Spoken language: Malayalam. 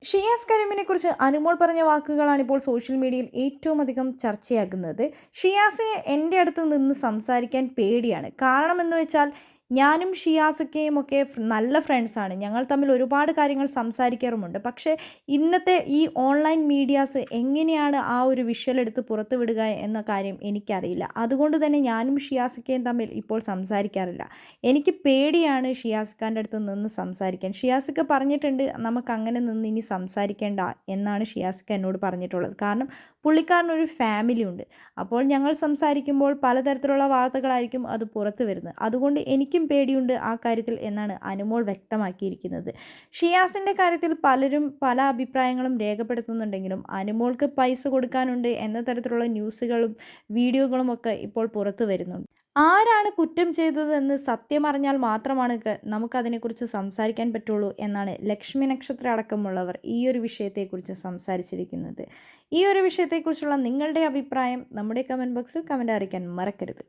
ഷിയാസ് കരീമിനെ കുറിച്ച് അനുമോൾ പറഞ്ഞ വാക്കുകളാണ് ഇപ്പോൾ സോഷ്യൽ മീഡിയയിൽ ഏറ്റവും അധികം ചർച്ചയാകുന്നത്. ഷിയാസിന് എൻ്റെ അടുത്ത് നിന്ന് സംസാരിക്കാൻ പേടിയാണ്. കാരണം എന്ന് വെച്ചാൽ ഞാനും ഷിയാസൊക്കെയും ഒക്കെ നല്ല ഫ്രണ്ട്സാണ്. ഞങ്ങൾ തമ്മിൽ ഒരുപാട് കാര്യങ്ങൾ സംസാരിക്കാറുമുണ്ട്. പക്ഷേ ഇന്നത്തെ ഈ ഓൺലൈൻ മീഡിയാസ് എങ്ങനെയാണ് ആ ഒരു വിഷ്വൽ എടുത്ത് പുറത്തുവിടുക എന്ന കാര്യം എനിക്കറിയില്ല. അതുകൊണ്ട് തന്നെ ഞാനും ഷിയാസൊക്കെയും തമ്മിൽ ഇപ്പോൾ സംസാരിക്കാറില്ല. എനിക്ക് പേടിയാണ് ഷിയാസ് ഖാൻ്റെ അടുത്ത് നിന്ന് സംസാരിക്കാൻ. ഷിയാസ് ഖ പറഞ്ഞിട്ടുണ്ട് നമുക്ക് അങ്ങനെ നിന്ന് ഇനി സംസാരിക്കേണ്ട എന്നാണ് ഷിയാസ് ഖ എന്നോട് പറഞ്ഞിട്ടുള്ളത്. കാരണം പുള്ളിക്കാരനൊരു ഫാമിലി ഉണ്ട്. അപ്പോൾ ഞങ്ങൾ സംസാരിക്കുമ്പോൾ പലതരത്തിലുള്ള വാർത്തകളായിരിക്കും അത് പുറത്ത് വരുന്നത്. അതുകൊണ്ട് എനിക്കും പേടിയുണ്ട് ആ കാര്യത്തിൽ എന്നാണ് അനുമോൾ വ്യക്തമാക്കിയിരിക്കുന്നത്. ഷിയാസിൻ്റെ കാര്യത്തിൽ പലരും പല അഭിപ്രായങ്ങളും രേഖപ്പെടുത്തുന്നുണ്ടെങ്കിലും അനുമോൾക്ക് പൈസ കൊടുക്കാനുണ്ട് എന്ന തരത്തിലുള്ള ന്യൂസുകളും വീഡിയോകളും ഒക്കെ ഇപ്പോൾ പുറത്തു വരുന്നുണ്ട്. ആരാണ് കുറ്റം ചെയ്തതെന്ന് സത്യമറിഞ്ഞാൽ മാത്രമാണ് നമുക്കതിനെക്കുറിച്ച് സംസാരിക്കാൻ പറ്റുള്ളൂ എന്നാണ് ലക്ഷ്മി നക്ഷത്ര അടക്കമുള്ളവർ ഈ ഒരു വിഷയത്തെക്കുറിച്ച് സംസാരിച്ചിരിക്കുന്നത്. ഈ ഒരു വിഷയത്തെക്കുറിച്ചുള്ള നിങ്ങളുടെ അഭിപ്രായം നമ്മുടെ കമൻറ്റ് ബോക്സിൽ കമൻ്റ് അറിയിക്കാൻ മറക്കരുത്.